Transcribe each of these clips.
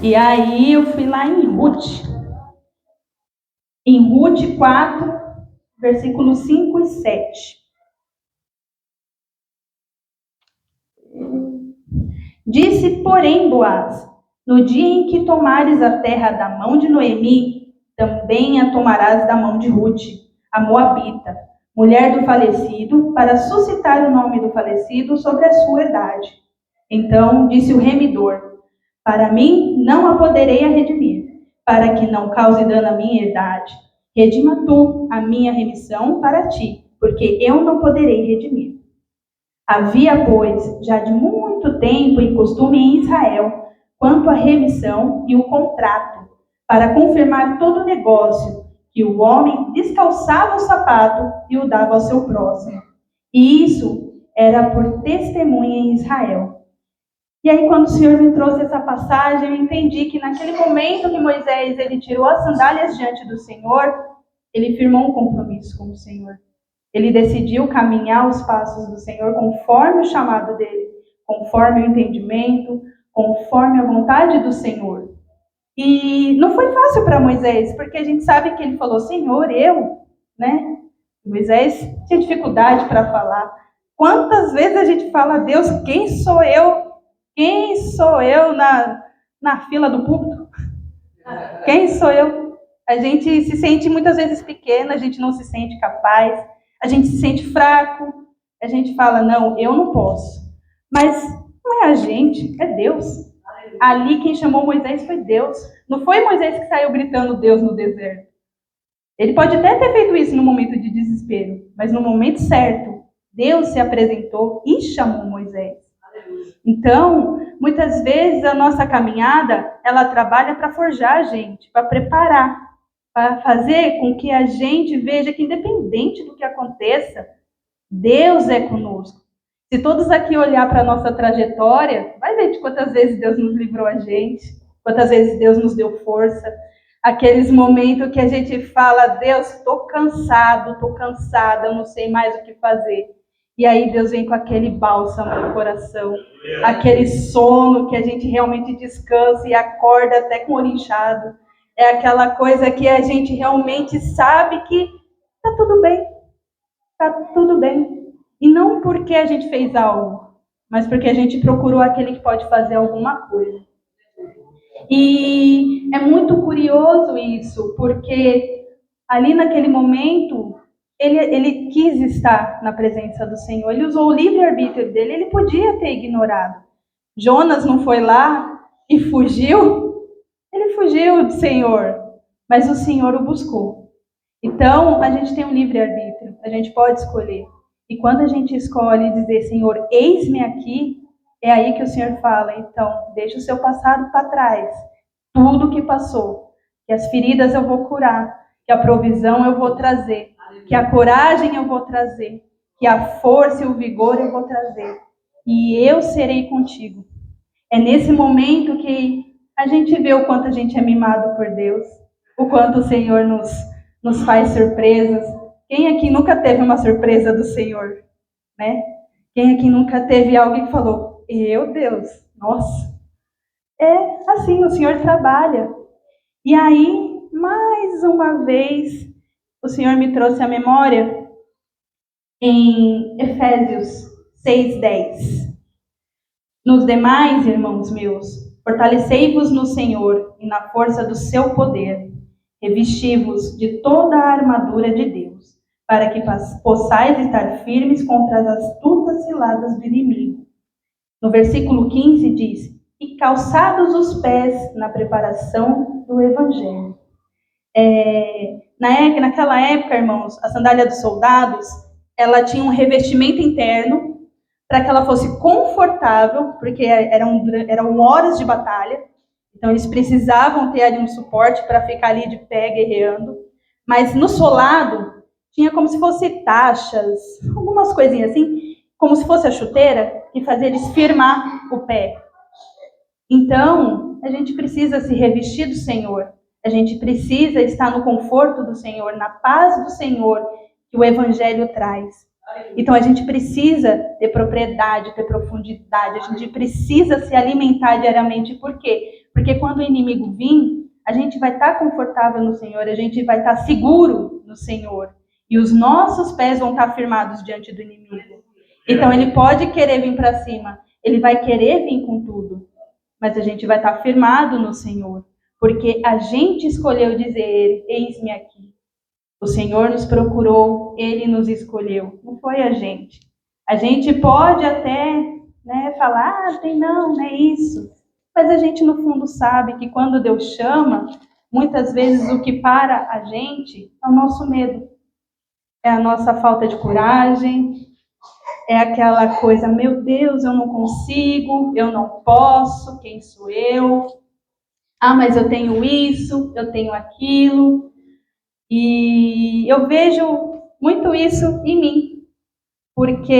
E aí eu fui lá em Ruth 4, versículos 5 e 7. Disse, porém, Boaz: no dia em que tomares a terra da mão de Noemi, também a tomarás da mão de Ruth, a moabita, mulher do falecido, para suscitar o nome do falecido sobre a sua herdade. Então disse o remidor: para mim não a poderei redimir, para que não cause dano à minha herdade. Redima tu a minha remissão para ti, porque eu não poderei redimir. Havia, pois, já de muito tempo em costume em Israel, quanto à remissão e o contrato, para confirmar todo o negócio, que o homem descalçava o sapato e o dava ao seu próximo. E isso era por testemunha em Israel. E aí, quando o Senhor me trouxe essa passagem, eu entendi que naquele momento que Moisés ele tirou as sandálias diante do Senhor, ele firmou um compromisso com o Senhor. Ele decidiu caminhar os passos do Senhor conforme o chamado dele, conforme o entendimento, conforme a vontade do Senhor. E não foi fácil para Moisés, porque a gente sabe que ele falou, Senhor, né? Moisés tinha dificuldade para falar. Quantas vezes a gente fala, Deus, quem sou eu? Quem sou eu na fila do púlpito? Quem sou eu? A gente se sente muitas vezes pequena, a gente não se sente capaz, a gente se sente fraco, a gente fala, não, eu não posso. Mas não é a gente, é Deus. Ali quem chamou Moisés foi Deus. Não foi Moisés que saiu gritando Deus no deserto. Ele pode até ter feito isso no momento de desespero, mas no momento certo, Deus se apresentou e chamou Moisés. Então, muitas vezes a nossa caminhada, ela trabalha para forjar a gente, para preparar, para fazer com que a gente veja que independente do que aconteça, Deus é conosco. Se todos aqui olhar para a nossa trajetória, vai ver de quantas vezes Deus nos livrou a gente, quantas vezes Deus nos deu força. Aqueles momentos que a gente fala, Deus, estou cansado, estou cansada, eu não sei mais o que fazer. E aí Deus vem com aquele bálsamo no coração, aquele sono que a gente realmente descansa e acorda até com o olho inchado. É aquela coisa que a gente realmente sabe que está tudo bem, está tudo bem. E não porque a gente fez algo, mas porque a gente procurou aquele que pode fazer alguma coisa. E é muito curioso isso, porque ali naquele momento, ele quis estar na presença do Senhor. Ele usou o livre-arbítrio dele, ele podia ter ignorado. Jonas não foi lá e fugiu? Ele fugiu do Senhor, mas o Senhor o buscou. Então, a gente tem um livre-arbítrio, a gente pode escolher. E quando a gente escolhe dizer, Senhor, eis-me aqui, é aí que o Senhor fala, então, deixa o seu passado para trás. Tudo que passou, que as feridas eu vou curar, que a provisão eu vou trazer, que a coragem eu vou trazer, que a força e o vigor eu vou trazer. E eu serei contigo. É nesse momento que a gente vê o quanto a gente é mimado por Deus, o quanto o Senhor nos faz surpresas. Quem aqui nunca teve uma surpresa do Senhor, né? Quem aqui nunca teve alguém que falou, Deus, nossa. É assim, o Senhor trabalha. E aí, mais uma vez, o Senhor me trouxe à memória em Efésios 6:10. Nos demais, irmãos meus, fortalecei-vos no Senhor e na força do seu poder. Revesti-vos de toda a armadura de Deus, para que possais estar firmes contra as astutas ciladas do inimigo. No versículo 15 diz, e calçados os pés na preparação do Evangelho. Naquela época, irmãos, a sandália dos soldados, ela tinha um revestimento interno para que ela fosse confortável, porque eram horas de batalha, então eles precisavam ter ali um suporte para ficar ali de pé guerreando, mas no solado tinha como se fosse taxas, algumas coisinhas assim, como se fosse a chuteira, que fazia eles firmar o pé. Então, a gente precisa se revestir do Senhor, a gente precisa estar no conforto do Senhor, na paz do Senhor, que o Evangelho traz. Então, a gente precisa ter propriedade, ter profundidade, a gente precisa se alimentar diariamente. Por quê? Porque quando o inimigo vir, a gente vai estar confortável no Senhor, a gente vai estar seguro no Senhor. E os nossos pés vão estar firmados diante do inimigo. Então ele pode querer vir para cima, ele vai querer vir com tudo. Mas a gente vai estar firmado no Senhor. Porque a gente escolheu dizer, eis-me aqui. O Senhor nos procurou, Ele nos escolheu. Não foi a gente. A gente pode até falar, não é isso. Mas a gente, no fundo, sabe que quando Deus chama, muitas vezes o que para a gente é o nosso medo. É a nossa falta de coragem. É aquela coisa, meu Deus, eu não consigo, eu não posso, quem sou eu? Ah, mas eu tenho isso, eu tenho aquilo. E eu vejo muito isso em mim, porque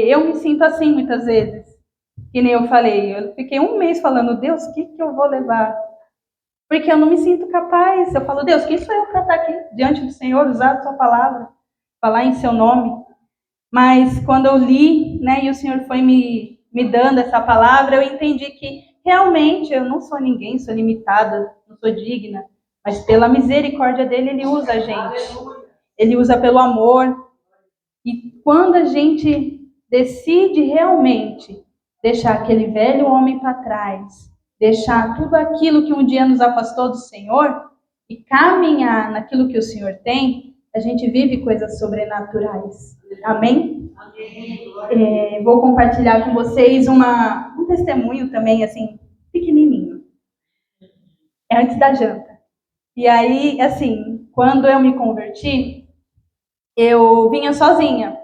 eu me sinto assim muitas vezes. Que nem eu falei, eu fiquei um mês falando, Deus, o que eu vou levar? Porque eu não me sinto capaz. Eu falo, Deus, quem sou eu para estar aqui diante do Senhor, usar a sua palavra, falar em seu nome? Mas quando eu li, e o Senhor foi me dando essa palavra, eu entendi que realmente eu não sou ninguém, sou limitada, não sou digna, mas pela misericórdia dele, ele usa a gente. Ele usa pelo amor. E quando a gente decide realmente deixar aquele velho homem para trás, deixar tudo aquilo que um dia nos afastou do Senhor e caminhar naquilo que o Senhor tem, a gente vive coisas sobrenaturais. Amém? Vou compartilhar com vocês um testemunho também, assim, pequenininho. É antes da janta. E aí, assim, quando eu me converti, eu vinha sozinha.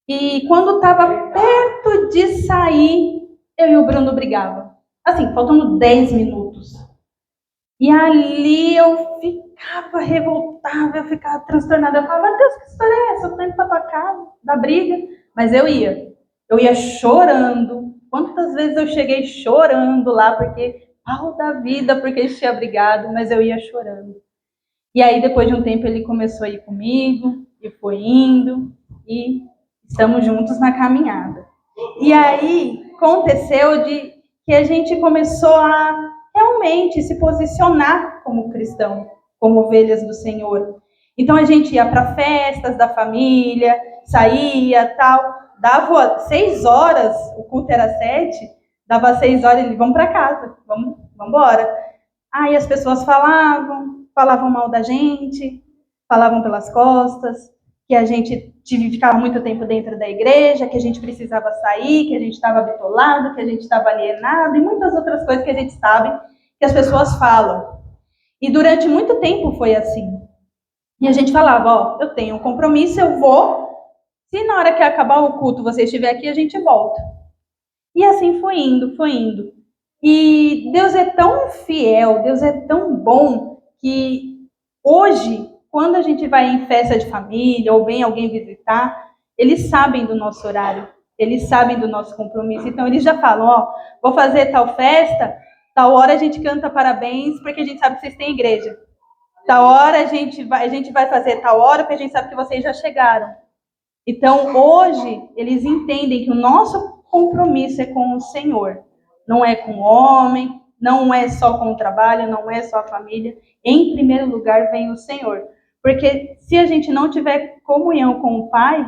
E quando estava perto de sair, eu e o Bruno brigavam. Assim, faltando 10 minutos. E ali eu ficava revoltada, eu ficava transtornada. Eu falava, Deus, que história é essa? Eu tô indo pra tua casa, da briga. Mas eu ia. Eu ia chorando. Quantas vezes eu cheguei chorando lá, porque pau da vida, porque eles tinham brigado, mas eu ia chorando. E aí, depois de um tempo, ele começou a ir comigo, e foi indo, e estamos juntos na caminhada. E aí, aconteceu que a gente começou a realmente se posicionar como cristão, como ovelhas do Senhor. Então, a gente ia para festas da família, saía, tal. Dava 6 horas, o culto era 7, dava 6 horas, eles vão para casa, vamos embora. Aí as pessoas falavam mal da gente, falavam pelas costas, que a gente ficava muito tempo dentro da igreja, que a gente precisava sair, que a gente estava bitolado, que a gente estava alienado, e muitas outras coisas que a gente sabe que as pessoas falam. E durante muito tempo foi assim. E a gente falava, eu tenho um compromisso, eu vou, se na hora que acabar o culto você estiver aqui, a gente volta. E assim foi indo, foi indo. E Deus é tão fiel, Deus é tão bom, que hoje, quando a gente vai em festa de família ou vem alguém visitar, eles sabem do nosso horário, eles sabem do nosso compromisso. Então, eles já falam, vou fazer tal festa, tal hora a gente canta parabéns, porque a gente sabe que vocês têm igreja. Tal hora a gente vai fazer tal hora, porque a gente sabe que vocês já chegaram. Então, hoje, eles entendem que o nosso compromisso é com o Senhor. Não é com o homem, não é só com o trabalho, não é só a família. Em primeiro lugar vem o Senhor. Porque se a gente não tiver comunhão com o Pai,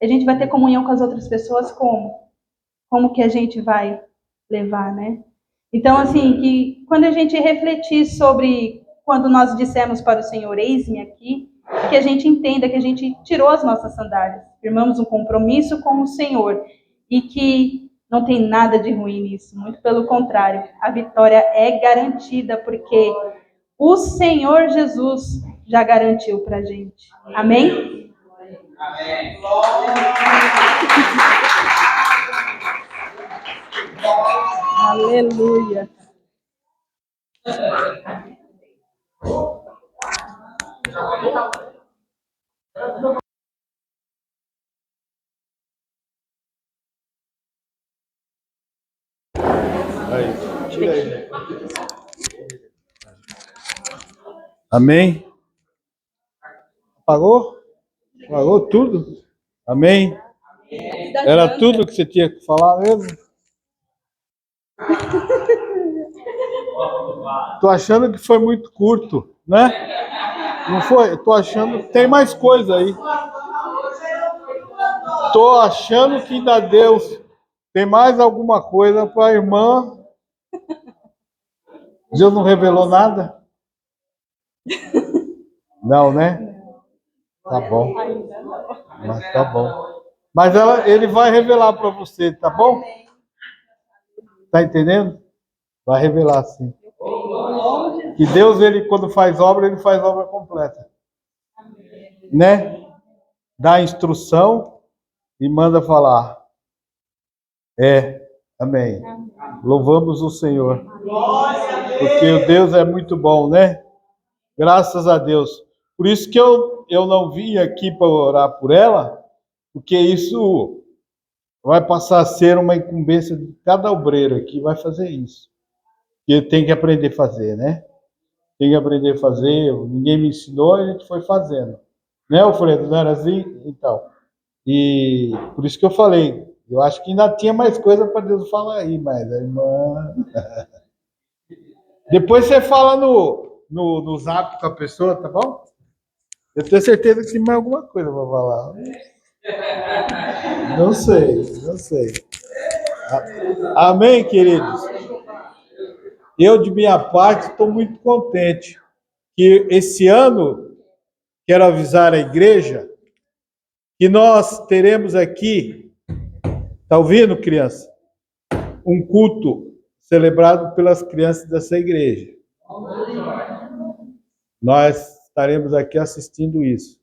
a gente vai ter comunhão com as outras pessoas como? Como que a gente vai levar, né? Então, assim, que quando a gente refletir sobre quando nós dissemos para o Senhor, eis-me aqui, que a gente entenda que a gente tirou as nossas sandálias, firmamos um compromisso com o Senhor e que não tem nada de ruim nisso, muito pelo contrário, a vitória é garantida porque o Senhor Jesus já garantiu para a gente. Amém? Amém. Aleluia. Amém? Apagou? Apagou tudo? Amém? Era tudo que você tinha que falar mesmo? tô achando que foi muito curto, né? Não foi? Tô achando que tem mais coisa aí. Tô achando que ainda Deus tem mais alguma coisa para a irmã. Deus não revelou nada? Não, né? Tá bom. Mas tá bom. Mas ele vai revelar para você, tá bom? Tá entendendo? Vai revelar sim. Que Deus, ele quando faz obra, ele faz obra completa. Né? Dá instrução e manda falar. Amém. Louvamos o Senhor. Porque o Deus é muito bom, né? Graças a Deus. Por isso que eu não vim aqui para orar por ela, porque isso vai passar a ser uma incumbência de cada obreiro aqui, vai fazer isso. E tem que aprender a fazer, né? Tem que aprender a fazer. Ninguém me ensinou, a gente foi fazendo. Né, Alfredo? Não era assim? Então. E por isso que eu falei. Eu acho que ainda tinha mais coisa para Deus falar aí, mas a irmã... Depois você fala no zap com a pessoa, tá bom? Eu tenho certeza que tem mais alguma coisa para falar. Não sei, não sei. Amém, queridos? Eu, de minha parte, estou muito contente que esse ano, quero avisar a igreja, que nós teremos aqui, tá ouvindo, criança? Um culto celebrado pelas crianças dessa igreja. Nós estaremos aqui assistindo isso.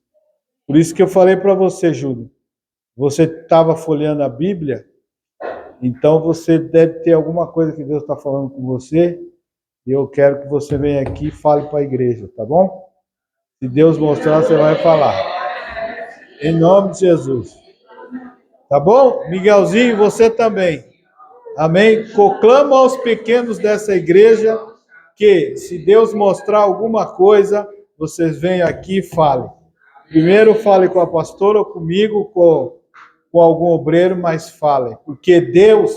Por isso que eu falei para você, Júlio, você estava folheando a Bíblia, então você deve ter alguma coisa que Deus está falando com você, e eu quero que você venha aqui e fale para a igreja, tá bom? Se Deus mostrar, você vai falar. Em nome de Jesus. Tá bom? Miguelzinho, você também. Amém? Proclama aos pequenos dessa igreja que, se Deus mostrar alguma coisa, vocês venham aqui e falem. Primeiro fale com a pastora ou comigo, com algum obreiro, mas falem. Porque Deus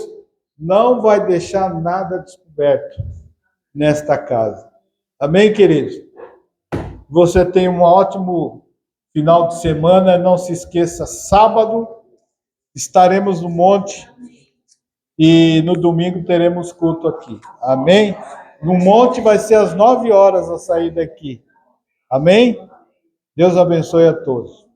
não vai deixar nada descoberto nesta casa. Amém, queridos? Você tem um ótimo final de semana. Não se esqueça, sábado estaremos no monte e no domingo teremos culto aqui. Amém? No monte vai ser às 9 horas a saída aqui. Amém? Deus abençoe a todos.